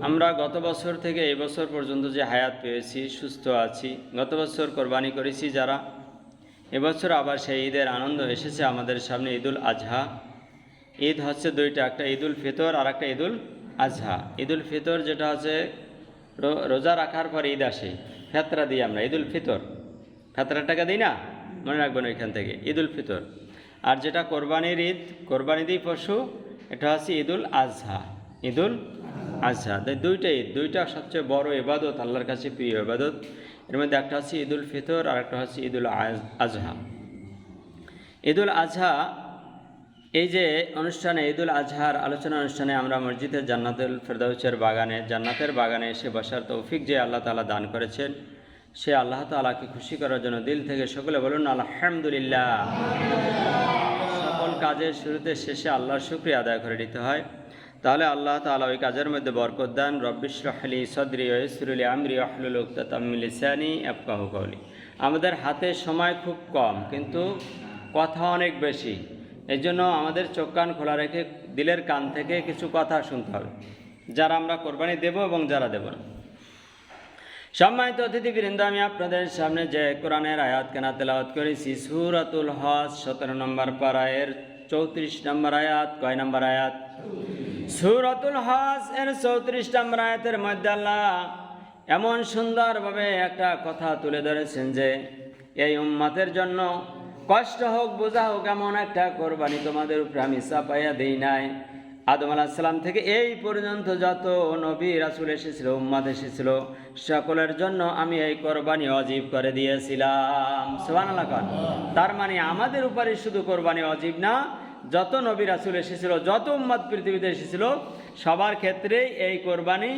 আমরা গত বছর থেকে এই বছর পর্যন্ত যে হায়াত পেয়েছি, সুস্থ আছি, গত বছর কোরবানি করেছি যারা, এবছর আবার সেই ঈদের আনন্দ এসেছে আমাদের সামনে। ঈদুল আজহা, ঈদ হচ্ছে দুইটা, একটা ঈদুল ফিতর আর একটা ঈদুল আজহা। ঈদুল ফিতর যেটা হচ্ছে রোজা রাখার পর ঈদ আসে, ফেতরা দিই আমরা, ঈদুল ফিতর, ফেতরার টাকা দিই না, মনে রাখবেন ওইখান থেকে ঈদুল ফিতর। আর যেটা কোরবানির ঈদ, কোরবানি দিই পশু, এটা হচ্ছে ঈদুল আজহা। ঈদুল আজহা, দুইটা ঈদ, দুইটা সবচেয়ে বড় ইবাদত, আল্লাহর কাছে প্রিয় ইবাদত। এর মধ্যে একটা হচ্ছে ঈদুল ফিতর আর একটা হচ্ছে ঈদুল আজহা। ঈদুল আজহা, এই যে অনুষ্ঠানে, ঈদুল আজহার আলোচনা অনুষ্ঠানে আমরা মসজিদের জান্নাতুল ফেরদাউসের বাগানে, জান্নাতের বাগানে এসে বসার তৌফিক যে আল্লাহ তাআলা দান করেছেন, সে আল্লাহ তাআলাকে খুশি করার জন্য দিল থেকে সকলে বলুন আলহামদুলিল্লাহ। সকল কাজের শুরুতে শেষে আল্লাহর শুকরিয়া আদায় করে দিতে হয়, তাহলে আল্লাহ তাআলা ওই কাজের মধ্যে বরকত দান। রব্বিশরাহ লি সাদরি ওয়া ইয়াসসির লি আমরি ওয়াহলুল উকদাতাম মিন লিসানি ইয়াফকাহু কাওলি। আমাদের হাতে সময় খুব কম, কিন্তু কথা অনেক বেশি। এই জন্য আমাদের চোখ কান খোলা রেখে দিলের কান থেকে কিছু কথা শুনতে হবে, যারা আমরা কোরবানি দেব এবং যারা দেব না। সম্মানিত অতিথিবৃন্দ, আমি আপনাদের সামনে যে কোরআনের আয়াত কেনা তেলাওয়াত করেছি, সূরাতুল হজ 17 নম্বর পারায়ের 34 নম্বর আয়াত। কয় নম্বর আয়াত? সূরাতুল হজ এর 34 নম্বর আয়াতের মধ্যে আল্লাহ এমন সুন্দরভাবে একটা কথা তুলে ধরেছেন যে এই উম্মতের জন্য কষ্ট হোক, বোঝা হোক, এমন একটা কোরবানি তোমাদের উপরে আমি চাপাইয়া দেই নাই। আদম আলাইহিস সালাম থেকে এই পর্যন্ত যত নবী রাসূল এসেছিল, উম্মত এসেছিল, সকলের জন্য আমি এই কোরবানি ওয়াজিব করে দিয়েছিলাম। সুবহানাল্লাহ। তার মানে আমাদের উপরে শুধু কোরবানি ওয়াজিব না, যত নবী রাসূল এসেছিল, যত উম্মত পৃথিবীতে এসেছিল, সবার ক্ষেত্রেই এই কোরবানি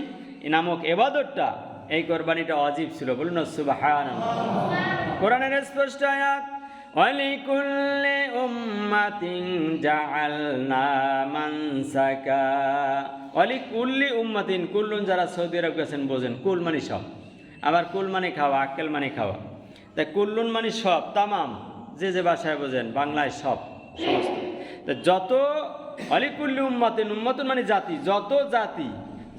নামক ইবাদতটা, এই কোরবানিটা ওয়াজিব ছিল। বলুন সুবহানাল্লাহ। কোরআনের স্পষ্ট আয়াত, ওয়ালিকুল্লি উম্মাতিন জাআলনা মানসাকা। ওয়ালিকুল্লি উম্মাতিন, কুল্লুন যারা সৌদি আরব গেছেন বোঝেন, কুল মানে সব, আবার কুল মানে খাওয়া, আক্কেল মানে খাওয়া। তাই কুল্লুন মানে সব, তামাম, যে যে ভাষায় বোঝেন, বাংলায় সব, সমস্ত। তো যত ওয়ালিকুল্লি উম্মাতিন, উম্মাতুন মানে জাতি, যত জাতি,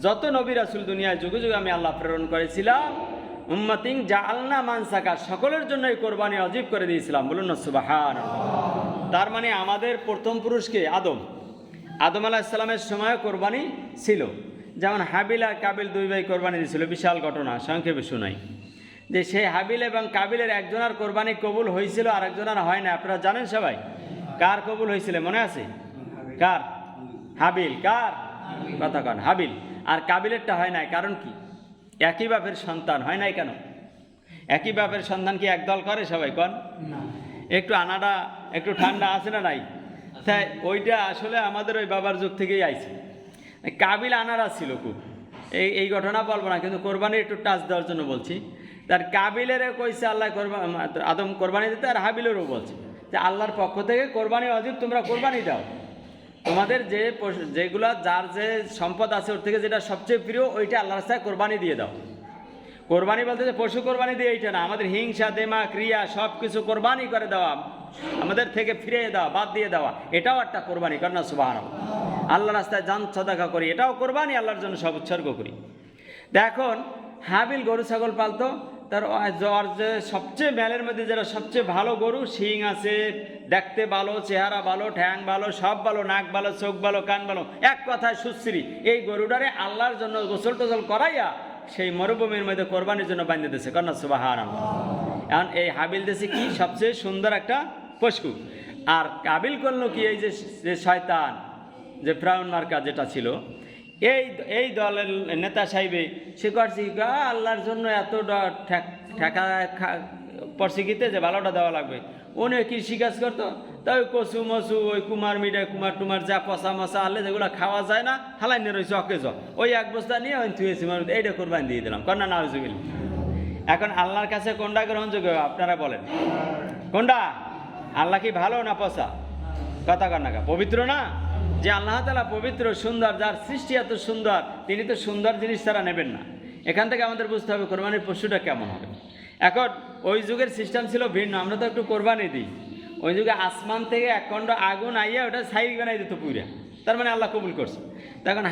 যত নবী রাসূল দুনিয়ায় যুগে যুগে আমি আল্লাহ প্রেরণ করেছিলাম, উম্মাতিন জাআলনা মানসাকা, সকলের জন্য এই কোরবানি ওয়াজিব করে দিয়েছিলাম। বলুন না সুবহানাল্লাহ। তার মানে আমাদের প্রথম পুরুষকে আদম, আদম আলাইহিস সালামের সময় কোরবানি ছিল। যেমন হাবিল আর কাবিল দুই ভাই কোরবানি দিয়েছিল, বিশাল ঘটনা, সংক্ষেপে শোনাই। যে সেই হাবিল এবং কাবিলের একজনের কোরবানি কবুল হয়েছিল আর একজনের হয় না। আপনারা জানেন সবাই? কার কবুল হয়েছিল মনে আছে? কার? হাবিল। কার কথা কন? হাবিল। আর কাবিলেরটা হয় নাই, কারণ কি? একই বাপের সন্তান, হয় নাই কেন? একই বাপের সন্তান কি একদল করে সবাই? কন একটু আনাটা একটু ঠান্ডা আছে না নাই? তাই ওইটা আসলে আমাদের ওই বাবার যুগ থেকেই আইছে। কাবিল আনারা ছিল খুব, এই ঘটনা বলবো না, কিন্তু কোরবানি একটু টাচ দেওয়ার জন্য বলছি। তার কাবিলেরও কইছে আল্লাহ আদম কোরবানি দিতে, আর হাবিলেরও বলছে যে আল্লাহর পক্ষ থেকে কোরবানি ওয়াজিব, তোমরা কোরবানি দাও। তোমাদের যেগুলা যার যে সম্পদ আছে ওর থেকে যেটা সবচেয়ে প্রিয়, ওইটা আল্লাহর রাস্তায় কোরবানি দিয়ে দাও। কোরবানি বলতে যে পশু কোরবানি দিয়ে এইটা না, আমাদের হিংসা, দেমা, ক্রিয়া সব কিছু কোরবানি করে দেওয়া, আমাদের থেকে ফিরিয়ে দেওয়া, বাদ দিয়ে দেওয়া, এটাও একটা কোরবানি। কর না সুবহানাল্লাহ। আল্লাহ রাস্তায় জান সাদাকা করি, এটাও কোরবানি, আল্লাহর জন্য সব উৎসর্গ করি। এখন হাবিল গরু ছাগল পালতো, তার যে সবচেয়ে মেলের মধ্যে যেটা সবচেয়ে ভালো গরু, শিং আছে, দেখতে ভালো, চেহারা ভালো, ঠ্যাং ভালো, সব ভালো, নাক ভালো, চোখ ভালো, কান ভালো, এক কথায় সুশ্রী, এই গরুটারে আল্লাহর জন্য গোসল টোসল করাইয়া সেই মরুভূমির মধ্যে কোরবানির জন্য বাঁধে দিয়েছে। কন্যা সুবহানাল্লাহ। এখন এই হাবিল দেশে কি সবচেয়ে সুন্দর একটা পশু, আর কাবিল করলো কি? এই যে শয়তান, যে ফিরআউন মার্কা যেটা ছিল, এই দলের নেতা সাহেবে সে করছি আল্লাহর জন্য এত ঠেকা পড়ছে গীতে যে ভালোটা দেওয়া লাগবে। উনি কৃষি কাজ করতো, তাই কচু মচু, ওই কুমার মিডাই, কুমার টুমার যা পচা মশা আনলে যেগুলো খাওয়া যায় না, হালাই নিয়ে রয়েছে অকেজ, ওই এক বস্তা নিয়ে ওই থুয়েছি, এইটা কোরবানি দিয়ে দিলাম। কন্যা না হয়েছিল। এখন আল্লাহর কাছে কোনটা গ্রহণযোগ্য আপনারা বলেন? কোনটা? আল্লাহ কি ভালো না পচা? কথা কর না, পবিত্র না? যে আল্লাহ তাআলা পবিত্র, সুন্দর, যার সৃষ্টি এত সুন্দর, তিনি তো সুন্দর জিনিস তারা নেবেন না। এখান থেকে আমাদের বুঝতে হবে কোরবানির পশুটা কেমন হবে। এখন ওই যুগের সিস্টেম ছিল ভিন্ন, আমরা তো একটু কোরবানি দিই। ওই যুগে আসমান থেকে এক খণ্ড আগুন আইয়া ওটা ছাই বানাই দিত পুরা, তার মানে আল্লাহ কবুল করছে। তখন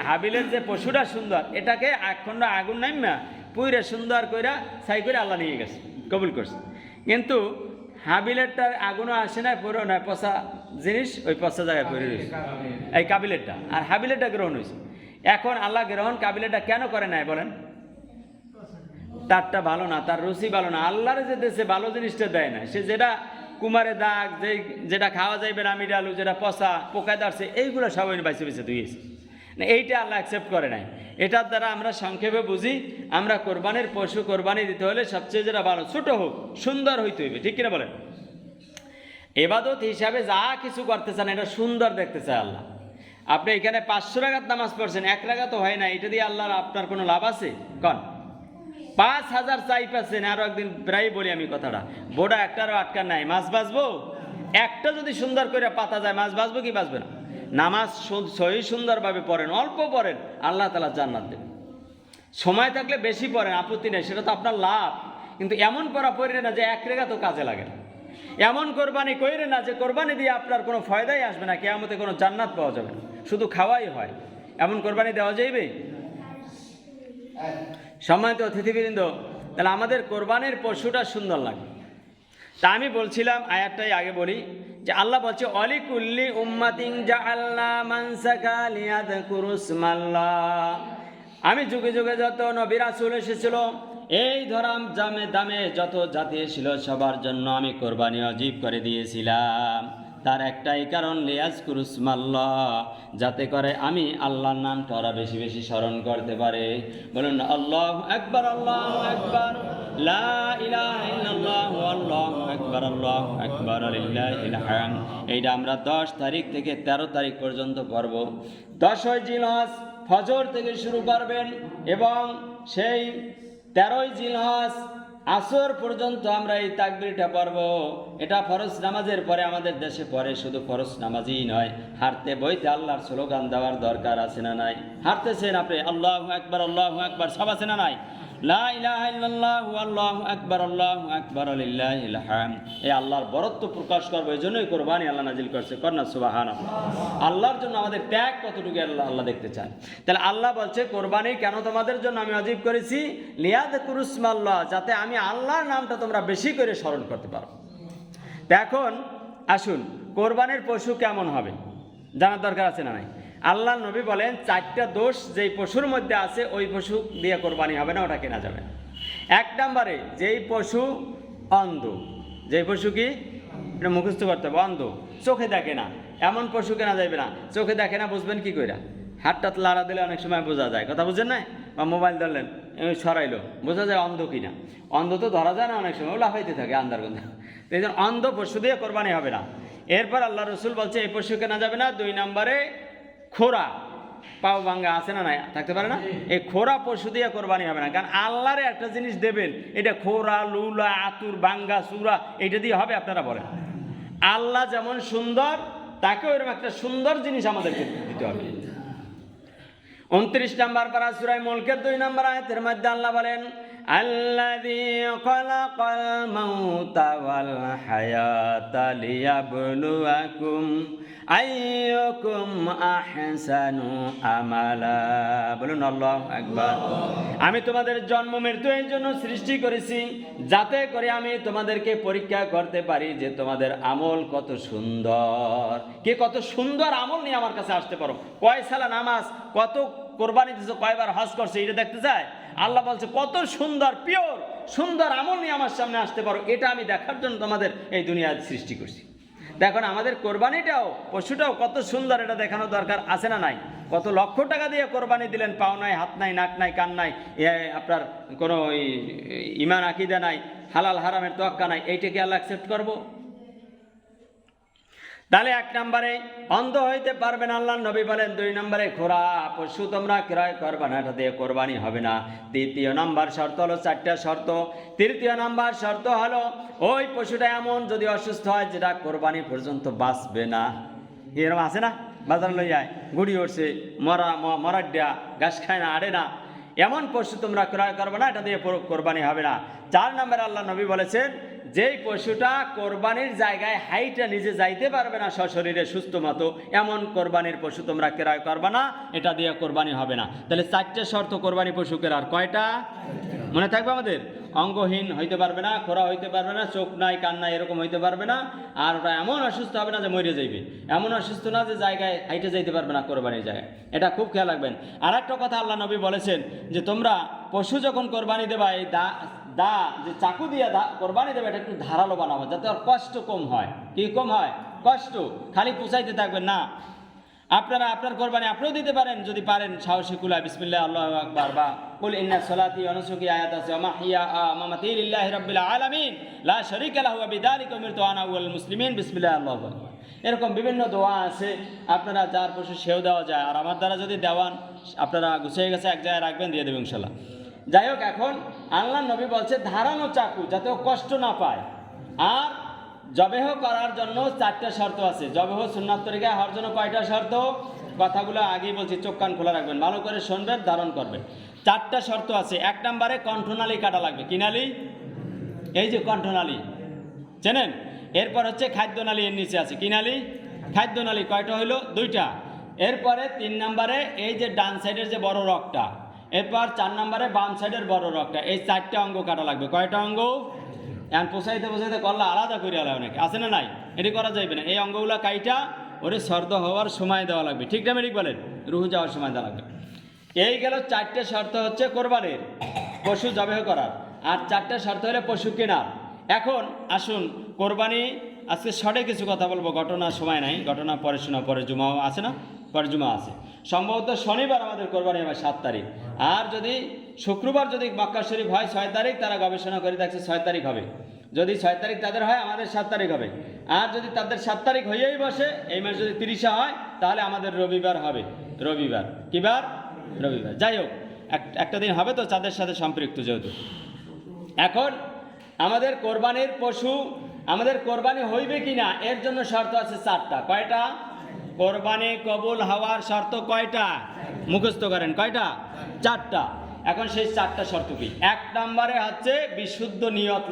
হাবিলের যে পশুটা সুন্দর, এটাকে একখণ্ড আগুন নাইমা পুইরে সুন্দর কইরা ছাই করে আল্লাহ নিয়ে গেছে, কবুল করছে। কিন্তু হাবিলেরটার আগুনও আসে না, পুরো না পচা জিনিস ওই পচা জায়গায় পড়ে রয়েছে এই কাবিলেরটা, আর হাবিলেরটা গ্রহণ হয়েছে। এখন আল্লাহ গ্রহণ কাবিলেরটা কেন করে নাই বলেন? তারটা ভালো না, তার রুচি ভালো না, আল্লাহরে যে দেশে ভালো জিনিসটা দেয় না, সে যেটা কুমারে দাগ, যেটা খাওয়া যাইবে না, মিডা আলু, যেটা পচা পোকায় দাঁড়ছে, এইগুলো সবাই বাইছে বেছে ধুয়েছে না, এইটা আল্লাহ অ্যাকসেপ্ট করে নাই। এটার দ্বারা আমরা সংক্ষেপে বুঝি, আমরা কোরবানির পশু কোরবানি দিতে হলে সবচেয়ে যেটা ভালো, ছোট হোক, সুন্দর হইতে হইবে, ঠিক কিনা বলেন? এবাদত হিসাবে যা কিছু করতে চান এটা সুন্দর দেখতে চায় আল্লাহ। আপনি এখানে 500 রাকাত নামাজ পড়ছেন, 1 রাকাতও হয় না, এটা দিয়ে আল্লাহর আপনার কোনো লাভ আছে? কন 5000 চাই পাচ্ছেন, আরও একদিন প্রায় বলি আমি কথাটা, বোড়া একটারও আটকার নাই, মাছ বাঁচবো, একটা যদি সুন্দর করে পাতা যায়, মাছ বাঁচবো কি বাঁচবে না? নামাজ সহি সুন্দরভাবে পড়েন, অল্প পড়েন, আল্লাহ তাআলা জান্নাত দেবেন। সময় থাকলে বেশি পড়েন, আপত্তি নেই, সেটা তো আপনার লাভ। কিন্তু এমন পড়া পড়ে না যে 1 রাকাতও কাজে লাগে না, এমন কোরবানি কইরে না যে কোরবানি দিয়ে আপনার কোনো ফায়দাই আসবে না, কিয়ামতে কোনো জান্নাত পাওয়া যাবে না, শুধু খাওয়াই হয়। এমন কোরবানি দেওয়া যাইবে? সম্মানিত অতিথিবৃন্দ, তাহলে আমাদের কোরবানির পশুটা সুন্দর লাগে। তা আমি বলছিলাম, আয়াতটাই আগে বলি, যে আল্লাহ বলছে অলিকুল্লি উম্মাতিন জাআলনা মানসাকা লিয়াযকুরুসমাল্লাহ। আমি যুগে যুগে যত নবী রাসূল এসেছিল, এই ধরাম জামে দামে যত জাতি ছিল, সবার জন্য আমি কোরবানি ওয়াজিব করে দিয়েছিলাম। তার একটাই কারণ, লিয়াযকুরুসমাল্লাহ, যাতে করে আমি আল্লাহর নামটা ওরা বেশি বেশি স্মরণ করতে পারে। বলুন আল্লাহু আকবার, আল্লাহু আকবার, লা ইলাহা ইল্লাল্লাহু, আল্লাহু আকবার, আল্লাহু আকবার, লিল্লাহিল হামদ। এইটা আমরা 10 তারিখ থেকে 13 তারিখ পর্যন্ত পড়ব। 10ই জিলহজ ফজর থেকে শুরু করবেন এবং সেই 13ই জিলহজ আসর পর্যন্ত আমরা এই তাকবীরটা পড়ব। এটা ফরজ নামাজের পরে আমাদের দেশে পড়ে, শুধু ফরজ নামাজই নয়, হাঁটতে বইতে আল্লাহর স্লোগান দেওয়ার দরকার আছে না নাই? হাঁটতেছেন আপনি, আল্লাহু আকবার, আল্লাহু আকবার, সব আছে না নাই? লা ইলাহা ইল্লাল্লাহু, আল্লাহু আকবার, আল্লাহু আকবার, লিল্লাহিল হামদ। এই আল্লাহর বরত্ব প্রকাশ করবো, এই জন্যই কোরবানি আল্লাহ নাজিল করছে, কন্যা সুবহানাল্লাহ। আল্লাহর জন্য আমাদের ত্যাগ কতটুকু আল্লাহ দেখতে চান। তাহলে আল্লাহ বলছে কোরবানি কেন তোমাদের জন্য আমি ওয়াজিব করেছি, লিয়াযকুরুসমাল্লাহ, যাতে আমি আল্লাহর নামটা তোমরা বেশি করে স্মরণ করতে পারো। এখন আসুন, কোরবানির পশু কেমন হবে জানার দরকার আছে না নাই? আল্লাহ নবী বলেন 4টা দোষ যেই পশুর মধ্যে আছে, ওই পশু দিয়ে কোরবানি হবে না, ওটা কেনা যাবে না। 1 নম্বরে, যেই পশু অন্ধ, যেই পশু কি এটা মুখস্থ করতে হবে, অন্ধ, চোখে দেখে না, এমন পশু কেনা যাবে না। চোখে দেখে না, বুঝবেন কি কইরা? হাতটা লাড়া দিলে অনেক সময় বোঝা যায়, কথা বুঝছেন না? বা মোবাইল ধরলেন, সরাইলো, বোঝা যায় অন্ধ কিনা। অন্ধ তো ধরা যায় না, অনেক সময় ও লাফাইতে থাকে আন্দার গন্ধা। এই জন্য অন্ধ পশু দিয়ে কোরবানি হবে না। এরপর আল্লাহ রসুল বলছে এই পশু কেনা যাবে না। 2 নম্বরে, খোরা, পাও ভাঙ্গা আছে না নাই? থাকতে পারে না? এই খোরা পশু দিয়ে কোরবানি হবে না, কারণ আল্লাহরে একটা জিনিস দেবেন, এটা খোরা, লুলা, আতুর, ভাঙ্গা, চূড়া, এইটা দিয়ে হবে? আপনারা বলেন। আল্লাহ যেমন সুন্দর, তাকে ওইরকম একটা সুন্দর জিনিস আমাদেরকে দিতে হবে। 29 নম্বর পারা সূরা মুলকের 2 নম্বর আয়াতের মধ্যে আল্লাহ বলেন, আল্লাযী খালাকাল মাউতা ওয়াল হায়াতা লিয়াবলুয়াকুম আইয়ুকুম আহসানু আমালা। বলুন আল্লাহু আকবার। আমি তোমাদের জন্ম মৃত্যু এই জন্য সৃষ্টি করেছি, যাতে করে আমি তোমাদেরকে পরীক্ষা করতে পারি যে তোমাদের আমল কত সুন্দর। কে কত সুন্দর আমল নিয়ে আমার কাছে আসতে পারো, কয় সালা নামাজ, কত কোরবানি দিয়েছো, কয়বার হজ করছে, এটা দেখতে চায়। আল্লাহ বলছে কত সুন্দর পিওর সুন্দর আমল নিয়ে আমার সামনে আসতে পারো, এটা আমি দেখার জন্য তোমাদের এই দুনিয়ায় সৃষ্টি করছি। দেখুন আমাদের কোরবানিটাও, পশুটাও কত সুন্দর, এটা দেখানো দরকার আছে না নাই? কত লক্ষ টাকা দিয়ে কোরবানি দিলেন, পাও নাই, হাত নাই, নাক নাই, কান নাই, আপনার কোনো ইমান আকীদা নাই, হালাল হারামের তোয়াক্কা নাই, এইটাকে আল্লাহ অ্যাকসেপ্ট করবো? তাহলে 1 নম্বরে অন্ধ হইতে পারবে না, আল্লাহ নবী বলেন। 2 নম্বরে, খোরা পশু তোমরা ক্রয় করবে না, এটা দিয়ে কোরবানি হবে না। 3 নম্বর শর্ত হলো, 4টা শর্ত। 3 নম্বর শর্ত হলো, ওই পশুটা এমন যদি অসুস্থ হয় যেটা কোরবানি পর্যন্ত বাঁচবে না। এরকম আছে না? বাজার লই যায়, গুড়ি উঠছে, মরাড্ডা, ঘাস খায় না, আড়ে না, এমন পশু তোমরা ক্রয় করবে না, এটা দিয়ে কোরবানি হবে না। 4 নম্বরে আল্লাহ নবী বলেছেন, যেই পশুটা কোরবানির জায়গায় হাইটা নিজে যাইতে পারবে না সশরীরে সুস্থ মতো, এমন কোরবানির পশু তোমরা ক্রয় করবা না, এটা দিয়ে কোরবানি হবে না। তাহলে 4টে শর্ত কোরবানি পশু কেনার, কয়টা মনে থাকবে আমাদের? অঙ্গহীন হইতে পারবে না, খোরা হইতে পারবে না, চোখ নাই কান নাই এরকম হইতে পারবে না, আর ওটা এমন অসুস্থ হবে না যে মরে যাইবে, এমন অসুস্থ না যে জায়গায় হাইটে যাইতে পারবে না কোরবানির জায়গায়। এটা খুব খেয়াল রাখবেন। আর একটা কথা আল্লাহ নবী বলেছেন যে তোমরা পশু যখন কোরবানি দেবা, এই দা যে চাকু দিয়ে কোরবানি দেবে, এটা একটু ধারালো বানাবো যাতে ওর কষ্ট কম হয়। কি কম হয়? কষ্ট। খালি পুষাইতে থাকবেন না। আপনারা আপনার কোরবানি আপনিও দিতে পারেন যদি পারেন, সাহসী কুলা বিসমিল্লাহ আল্লাহু আকবার বা কুল ইন্না সলাতি ওয়া নুসুকি আয়াত আছে, ওয়া মাহইয়া মামাতি লিল্লাহি রাব্বিল আলামিন লা শারীকা লাহু ওয়া বিযালিকা উমিরতু আনা ওয়াল মুসলিমিন বিসমিল্লাহ আল্লাহু আকবার। এরকম বিভিন্ন দোয়া আছে, আপনারা যার পশু সেও দেওয়া যায়। আর আমার দ্বারা যদি দেওয়ান, আপনারা গুছিয়ে গেছে এক জায়গায় রাখবেন, দিয়ে দেবেন ইনশাল্লাহ। যাই হোক, এখন আল্লাহ নবী বলছে ধারানো চাকু যাতে ও কষ্ট না পায়। আর জবেহ করার জন্য 4টা শর্ত আছে। জবেহ সুন্নাত তরিকায় হওয়ার জন্য কয়টা শর্ত? কথাগুলো আগেই বলছি, চোখ কান খোলা রাখবেন, ভালো করে শুনবেন, ধারণ করবেন। 4টা শর্ত আছে। 1 নম্বরে কণ্ঠনালী কাটা লাগবে। কি নালী? এই যে কণ্ঠনালী, চেনেন? এরপর হচ্ছে খাদ্যনালী, এর নিচে আছে। কি নালী? খাদ্যনালী। কয়টা হইল? 2টা। এরপরে 3 নম্বরে এই যে ডান সাইডের যে বড় রগটা, এরপর 4 নম্বরে বাম সাইডের বড় রগটা। এই 4টা অঙ্গ কাটা লাগবে। কয়টা অঙ্গ? এখন পোষাইতে পোষাইতে করলে আলাদা করে আলাদা অনেক আছে না? নাই, এটি করা যাইবে না। এই অঙ্গগুলো কাইটা ওরে শর্ত হওয়ার সময় দেওয়া লাগবে। ঠিক না? ঠিক বলেন? রুহু যাওয়ার সময় দেওয়া লাগবে। এই গেল 4টে শর্ত হচ্ছে কোরবানির পশু জবেহ করার। আর 4টে শর্ত হলে পশু কেনার। এখন আসুন কোরবানি, আজকে শর্টে কিছু কথা বলবো, ঘটনা সময় নাই, ঘটনা পরে শোনা, পরে জুমাও আছে না? পরে জুমা আছে। সম্ভবত শনিবার আমাদের কোরবানি হবে 7 তারিখ। আর যদি শুক্রবার যদি মক্কা শরীফ হয় 6 তারিখ, তারা গবেষণা করে দেখছে 6 তারিখ হবে। যদি 6 তারিখ তাদের হয়, আমাদের 7 তারিখ হবে। আর যদি তাদের 7 তারিখ হয়েই বসে, এই মাস যদি 30 হয়, তাহলে আমাদের রবিবার হবে। রবিবার কি বার? রবিবার। যাই হোক, একটা দিন হবে তো চাঁদের সাথে সম্পৃক্ত যেহেতু। এখন আমাদের কোরবানির পশু, আমাদের কোরবানি হইবে কি না, এর জন্য শর্ত আছে 4টা। কয়টা? কোরবানি কবুল হওয়ার শর্ত কয়টা? মুখস্থ করেন। কয়টা? 4টা। এখন সেই 4টা শর্ত কি? 1 নম্বরে হচ্ছে বিশুদ্ধ নিয়ত।